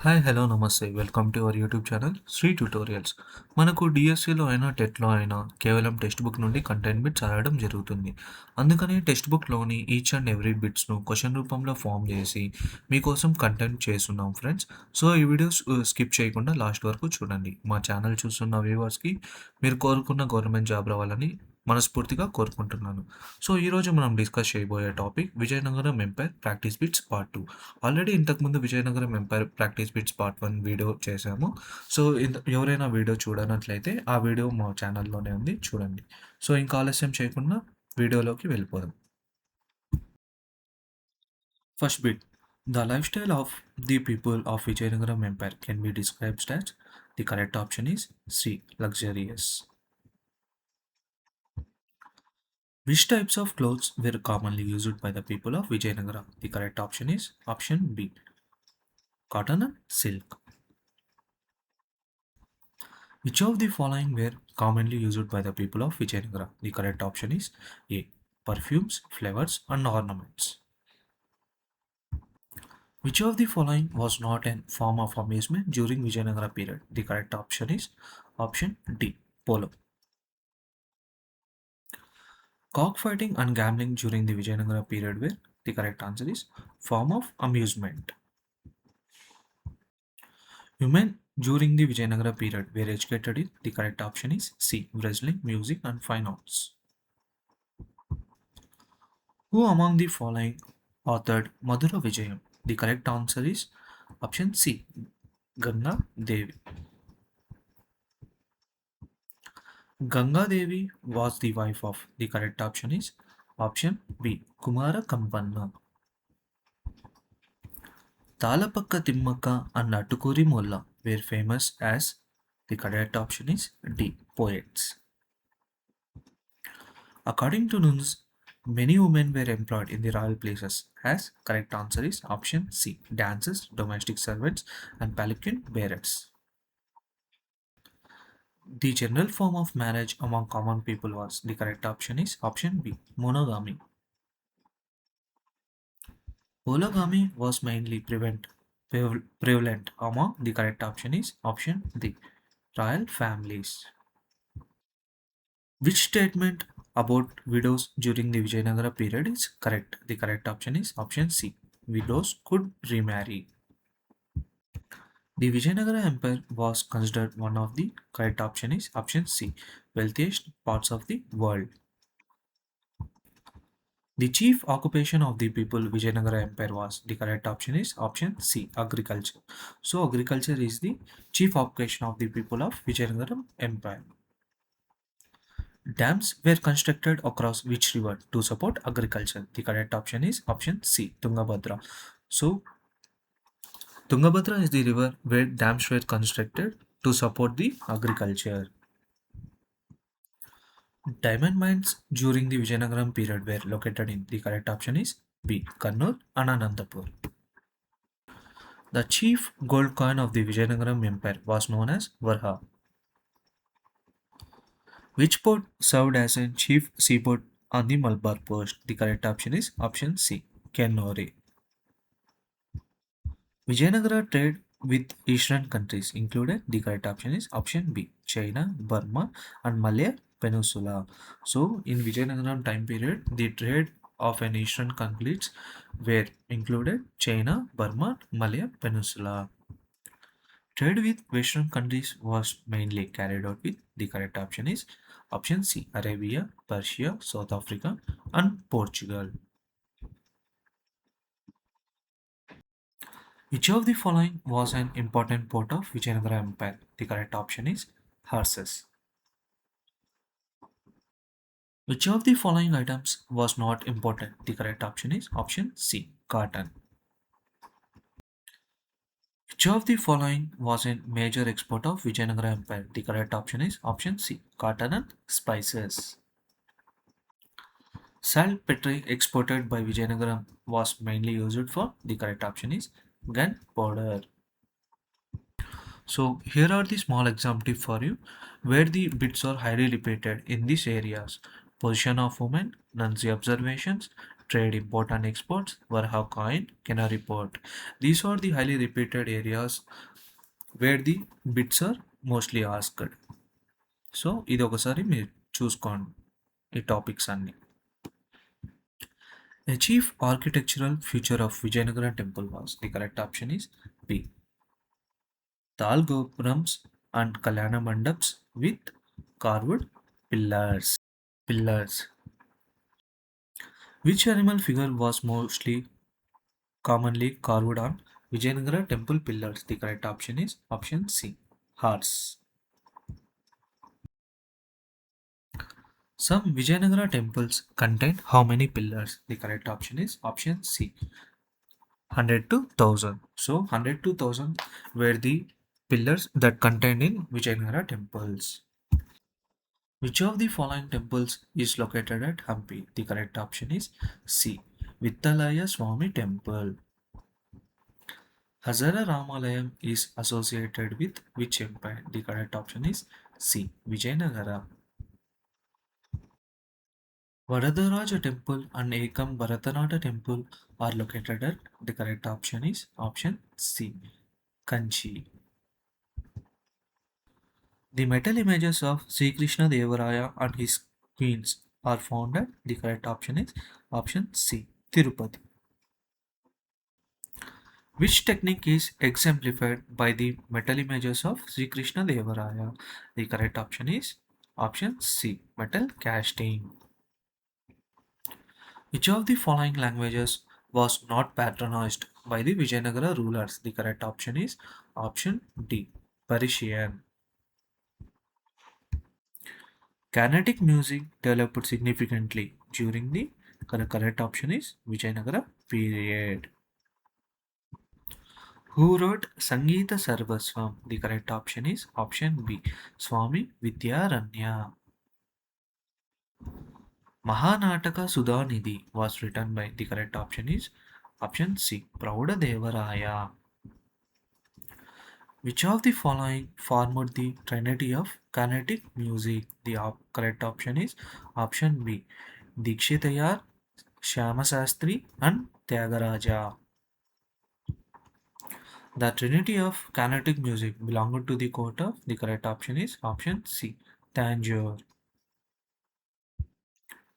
Hi hello namaste welcome to our YouTube channel Sri tutorials. మనకు డిఎస్సిలో అయినా టెట్లో అయినా కేవలం టెక్స్ట్ బుక్ నుండి కంటెంట్ బిట్స్ చదవడం జరుగుతుంది. అందుకని టెక్స్ట్ బుక్లోని ఈచ్ అండ్ ఎవ్రీ బిట్స్ను క్వశ్చన్ రూపంలో ఫామ్ చేసి మీకోసం కంటెంట్ చేస్తున్నాం ఫ్రెండ్స్. సో ఈ వీడియోస్ స్కిప్ చేయకుండా లాస్ట్ వరకు చూడండి. మా ఛానల్ చూస్తున్న వ్యూవర్స్కి మీరు కోరుకున్న గవర్నమెంట్ జాబ్ రావాలని మనస్ఫూర్తిగా కోరుకుంటున్నాను. సో ఈరోజు మనం డిస్కస్ చేయబోయే topic Vijayanagaram empire practice bits part 2. Already ఇంతకుముందు Vijayanagaram empire practice bits part 1 video చేశాము. సో ఎవరైనా వీడియో చూడనట్లయితే ఆ వీడియో మా ఛానల్లోనే ఉంది, చూడండి. సో ఇంకా ఆలస్యం చేయకుండా వీడియోలోకి వెళ్ళిపోదాం. First bit. The lifestyle of the people of Vijayanagara Empire can be described as. The correct option is C. Luxurious. Which types of clothes were commonly used by the people of Vijayanagara? The correct option is option B. Cotton and silk. Which of the following were commonly used by the people of Vijayanagara? The correct option is A. Perfumes, flowers, and ornaments. Which of the following was not a form of amusement during Vijayanagara period? The correct option is option D. Polo. Cockfighting and gambling during the Vijayanagara period were. The correct answer is form of amusement. Women during the Vijayanagara period were educated in. The correct option is C. Wrestling, music, and fine arts. Who among the following authored Madhura Vijayam? The correct answer is option C. Ganga Devi. Ganga Devi was the wife of. The correct option is option B. Kumara Kampanna. Talapakka Timmaka and Natukuri Molla were famous as. The correct option is D. Poets. According to Nuns, many women were employed in the royal places. As correct answer is option C. Dancers, domestic servants, and palanquin bearers. The general form of marriage among common people was. The correct option is option B. Monogamy. Polygamy was mainly prevalent among. The correct option is option D. Royal families. Which statement about widows during the Vijayanagara period is correct? The correct option is option C. Widows could remarry. The Vijayanagara Empire was considered one of. The correct option is option C. Wealthiest parts of the world. The chief occupation of the people Vijayanagara Empire was. The correct option is option C. Agriculture. So agriculture is the chief occupation of the people of Vijayanagara Empire. Dams were constructed across which river to support agriculture? The correct option is option C. Tungabhadra. So Tungabhadra is the river where dams were constructed to support the agriculture. Diamond mines during the Vijayanagaram period were located in. The correct option is B. Kannur and Anantapur. The chief gold coin of the Vijayanagaram Empire was known as Varha. Which port served as a chief seaport on the Malabar coast? The correct option is option C. Kennore. Vijayanagara trade with Eastern countries included. The correct option is option B. China, Burma, and Malaya Peninsula. So, in Vijayanagaram time period, the trade of an Eastern countries were included China, Burma, Malaya Peninsula. Trade with Western countries was mainly carried out with. The correct option is option C. Arabia, Persia, South Africa, and Portugal. Which of the following was an important port of Vijayanagara Empire? The correct option is horses. Which of the following items was not important? The correct option is option C. Cotton. Which of the following was a major export of Vijayanagara Empire? The correct option is option C. Cotton and spices. Saltpetre exported by Vijayanagara was mainly used for. The correct option is gunpowder. So here are the small example for you where the bits are highly repeated in these areas. Position of women, Nancy observations, trade, import and exports, Varha coin, Canary port. These are the highly repeated areas where the bits are mostly asked. So ఇది ఒకసారి మీరు చూసుకోండి ఈ topics అన్ని. A chief architectural feature of Vijayanagara temple was, the correct option is B. Tal Gopurams and Kalyana Mandaps with carved pillars. Pillars. Which animal figure was mostly commonly carved on Vijayanagara temple pillars? The correct option is option C. Horse. Some Vijayanagara temples contain how many pillars? The correct option is option C. 100 to 1000. So 100 to 1000 were the pillars that contained in Vijayanagara temples. Which of the following temples is located at Hampi? The correct option is C. Vittalaya Swami Temple. Hazara Ramalayam is associated with which empire? The correct option is C. Vijayanagara. Varadaraja Temple and Ekam Bharatanath Temple are located at. The correct option is option C. Kanchi. The metal images of Sri Krishna Devaraya and his queens are found at. The correct option is option C. Tirupati. Which technique is exemplified by the metal images of Sri Krishna Devaraya? The correct option is option C. Metal casting. Which of the following languages was not patronized by the Vijayanagara rulers? The correct option is option D. Persian. Carnatic music developed significantly during the correct option is Vijayanagara period. Who wrote Sangeeta Sarvaswam? The correct option is option B. Swami Vidyaranya. Mahanataka Sudhanidhi was written by. The correct option is option C. Prauda Devaraya. Which of the following formed the trinity of Carnatic music? The correct option is option B. Dikshitayar, Shyamasastri and Tyagaraja. The trinity of Carnatic music belonged to the court of. The correct option is option C. Tanjore.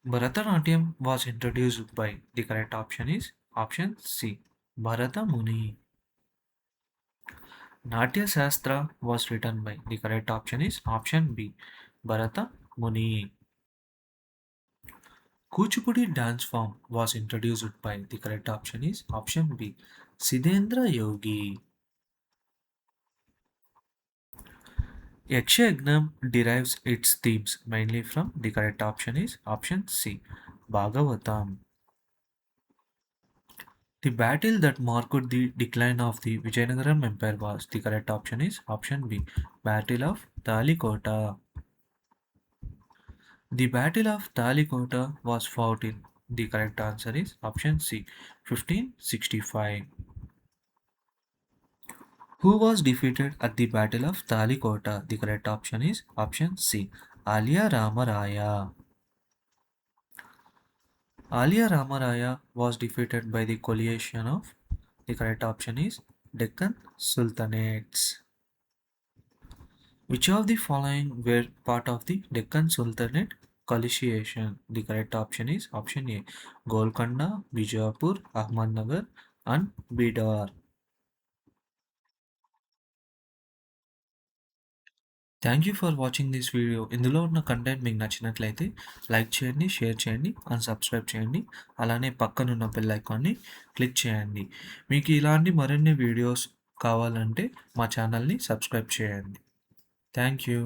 Bharatanatyam was introduced by. The correct option is option C. Bharata Muni. Natya Shastra was written by. The correct option is option B. Bharata Muni. Kuchipudi dance form was introduced by. The correct option is option B. Siddhendra Yogi. Yakshayagnam derives its themes mainly from. The correct option is option C. Bhagavatam. The battle that marked the decline of the Vijayanagaram Empire was. The correct option is option B. Battle of Talikota. The Battle of Talikota was fought in. The correct answer is option C. 1565. Who was defeated at the Battle of Talikota? The correct option is option C. Alia Ramaraya. Alia Ramaraya was defeated by the coalition of. The correct option is Deccan Sultanates. Which of the following were part of the Deccan Sultanate coalition? The correct option is option A. Golconda, Bijapur, Ahmadnagar and Bidar. Thank you for watching this video. ఇందులో ఉన్న content మీకు నచ్చినట్లయితే like చేయండి, share చేయండి and subscribe చేయండి. అలానే పక్కనున్న bell ఐకాన్ని క్లిక్ చేయండి. మీకు ఇలాంటి మరిన్ని వీడియోస్ కావాలంటే మా ఛానల్ని సబ్స్క్రైబ్ చేయండి. Thank you.